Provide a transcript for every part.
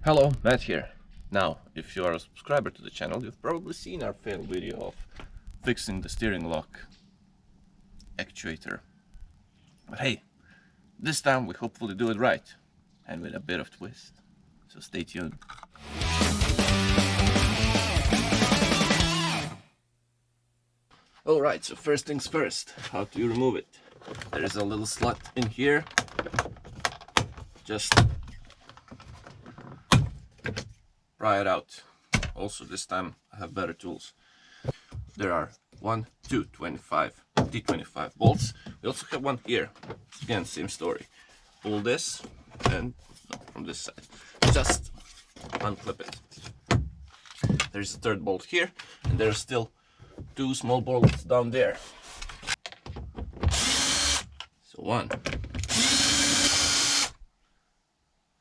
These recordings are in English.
Hello, Matt here. Now, if you are a subscriber to the channel, you've probably seen our failed video of fixing the steering lock actuator. But hey, this time we hopefully do it right, and with a bit of twist. So stay tuned. Alright, so first things first, how do you remove it? There is a little slot in here. Just pry it out. Also this time I have better tools. There are 25 T25 bolts. We also have one here. Again, same story. Pull this and from this side. Just unclip it. There's a third bolt here, and there are still two small bolts down there. So 1,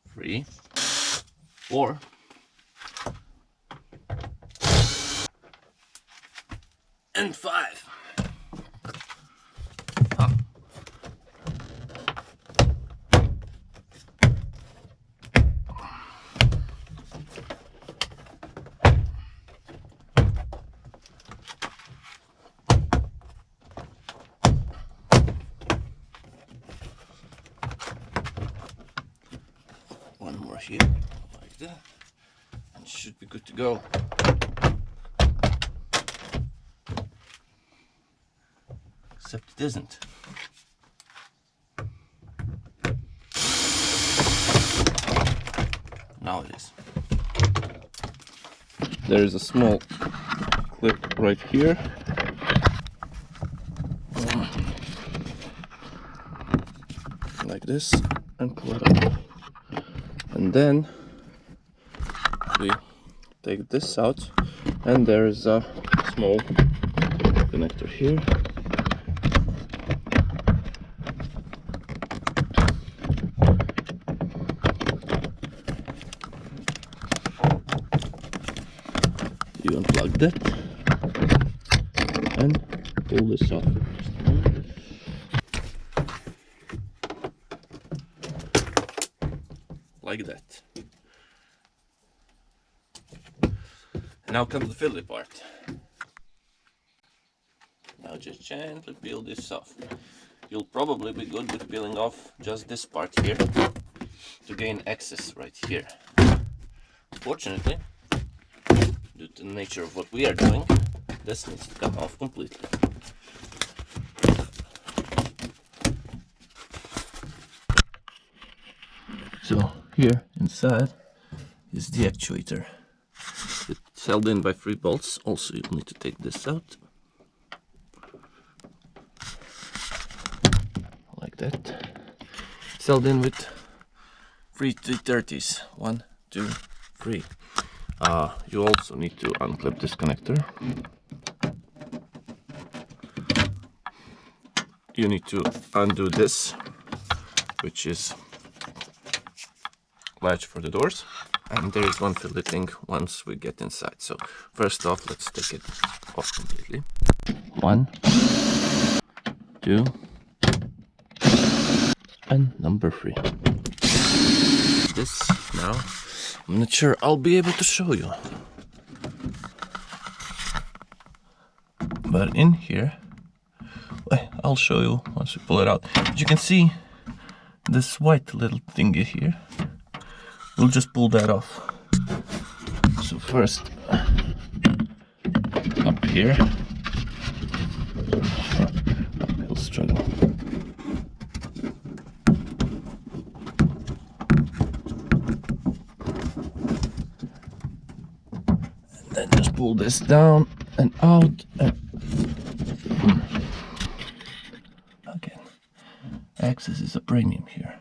3, 4, and 5. One more here, like that, and should be good to go. Except it isn't. Now it is. There is a small clip right here. Like this, and pull it up. And then we take this out, and there is a small connector here. You unplug that and pull this off. Like that. And now comes the fiddly part. Now just gently peel this off. You'll probably be good with peeling off just this part here to gain access right here. Fortunately, due to the nature of what we are doing, this needs to come off completely. So here inside is the actuator. It's held in by 3 bolts. Also, you'll need to take this out. Like that. It's held in with 3 T30s. 1, 2, 3. You also need to unclip this connector. You need to undo this, which is latch for the doors, and there is one fiddly thing once we get inside. So first off, let's take it off completely. 1, 2, and number 3. This now, I'm not sure I'll be able to show you, but in here, I'll show you once we pull it out. As you can see, this white little thingy here, we'll just pull that off. So first, up here, uphill struggle. And then just pull this down and out. Again, access is a premium here.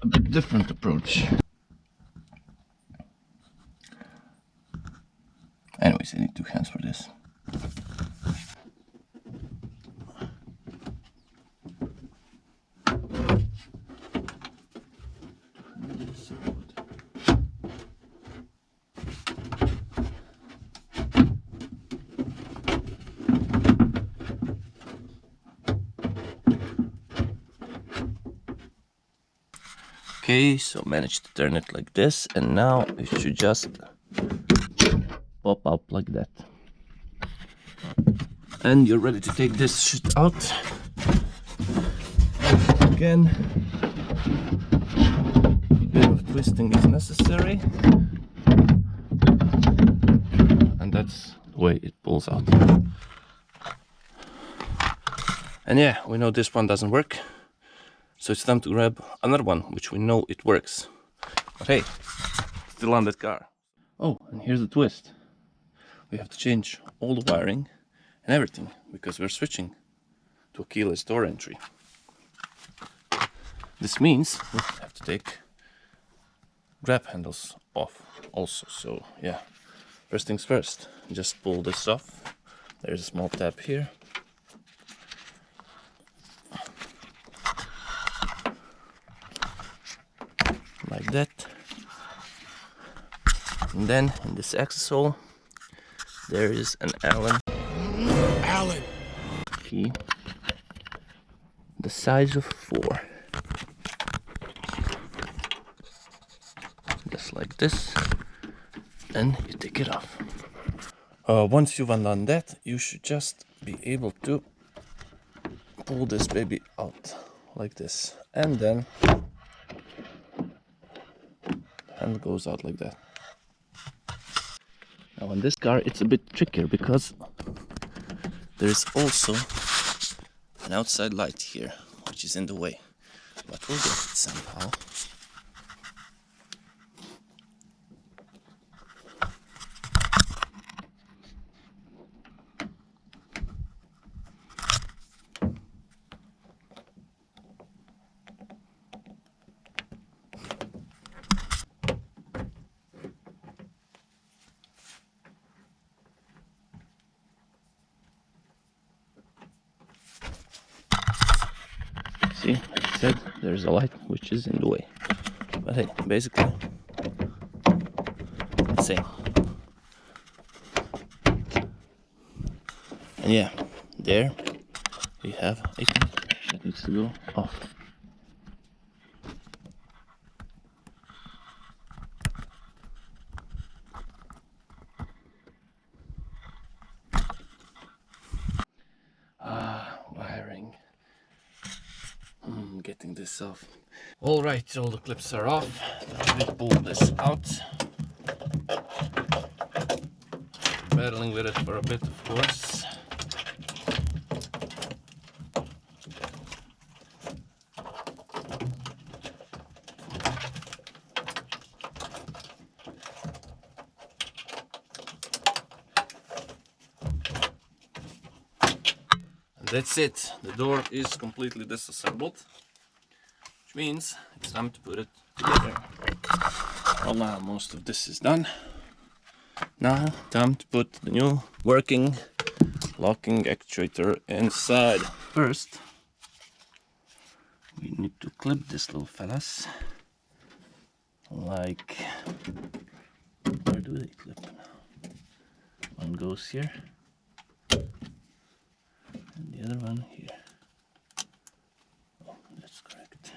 A bit different approach. Anyways, I need 2 hands for this. Okay, so managed to turn it like this, and now it should just pop up like that. And you're ready to take this shit out. Again, a bit of twisting is necessary, and that's the way it pulls out. And yeah, we know this one doesn't work, so it's time to grab another one, which we know it works. But hey, still on that car. Oh, and here's the twist. We have to change all the wiring and everything, because we're switching to a keyless door entry. This means we have to take grab handles off also. So yeah, first things first, just pull this off. There's a small tab here. Like that. And then in this access hole there is an Allen key, the size of 4. Just like this, and you take it off. Once you've undone that, you should just be able to pull this baby out like this, and then and goes out like that. Now on this car it's a bit trickier because there is also an outside light here which is in the way, but we'll get it somehow. See, like I said, there's a light which is in the way. But hey, basically, the same. And yeah, there we have a thing that needs to go off. Wiring. Getting this off. Alright, all the clips are off. Now we pull this out. Battling with it for a bit, of course. And that's it. The door is completely disassembled, which means it's time to put it together. Well, now most of this is done. Now time to put the new working locking actuator inside. First, we need to clip this little fellas. Like, where do they clip now? One goes here, and the other one here. Oh, that's correct.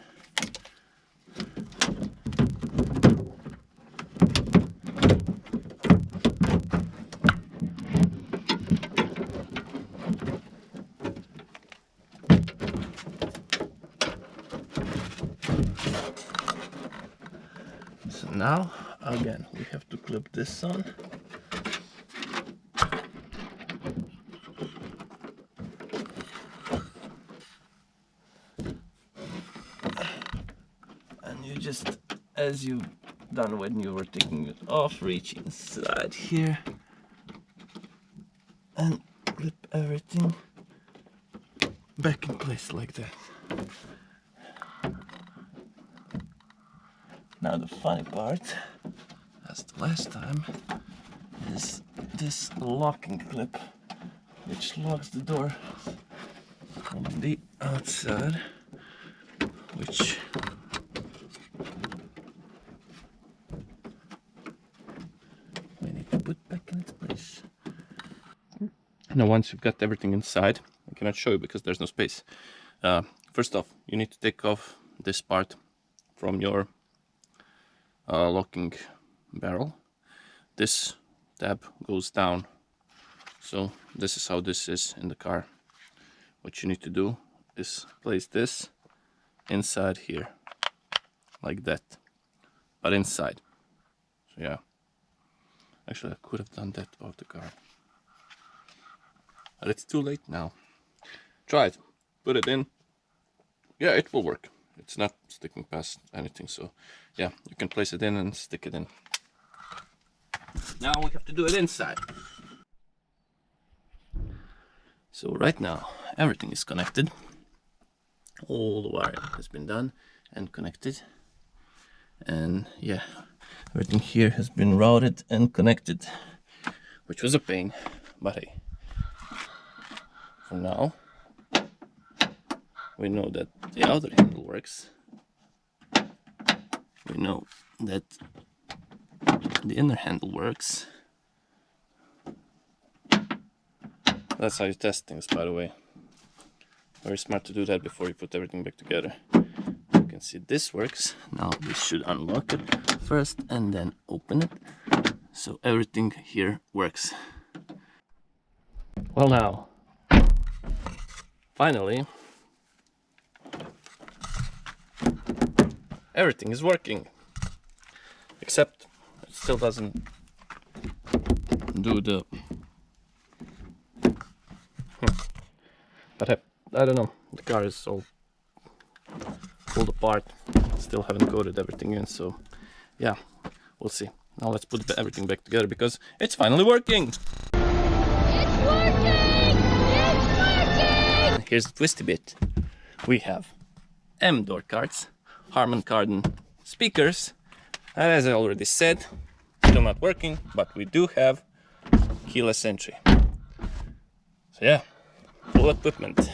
So now, again, we have to clip this on. And you just, as you've done when you were taking it off, reach inside here and clip everything back in place like that. Now the funny part, as the last time, is this locking clip which locks the door from the outside, which we need to put back in its place. Now once you've got everything inside, I cannot show you because there's no space. First off, you need to take off this part from your locking barrel. This tab goes down. So this is how this is in the car. What you need to do is place this inside here, like that, but inside. So yeah, actually I could have done that off the car, but it's too late now. Try it, put it in. Yeah, it will work. It's not sticking past anything, so yeah, you can place it in and stick it in. Now we have to do it inside. So right now everything is connected. All the wiring has been done and connected. And yeah, everything here has been routed and connected, which was a pain, but hey, for now we know that the outer handle works. We know that the inner handle works. That's how you test things, by the way. Very smart to do that before you put everything back together. You can see this works. Now we should unlock it first and then open it. So everything here works. Well now, finally, everything is working. Except it still doesn't do the... But I don't know, the car is all pulled apart. Still haven't coated everything in, so yeah, we'll see. Now let's put everything back together because it's finally working! It's working! It's working! Here's the twisty bit. We have M door cards, Harman Kardon speakers, and as I already said, still not working, but we do have keyless entry. So yeah, full equipment.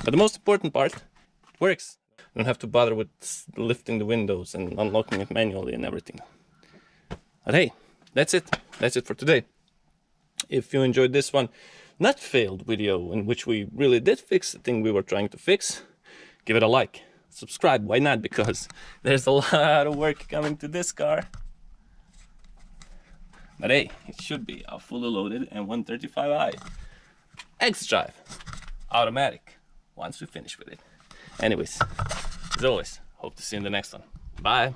But the most important part, it works. You don't have to bother with lifting the windows and unlocking it manually and everything. But hey, that's it. That's it for today. If you enjoyed this one, not failed video in which we really did fix the thing we were trying to fix, give it a like. Subscribe, why not? Because there's a lot of work coming to this car. But hey, it should be a fully loaded and 135i X-Drive automatic once we finish with it. Anyways, as always, hope to see you in the next one. Bye!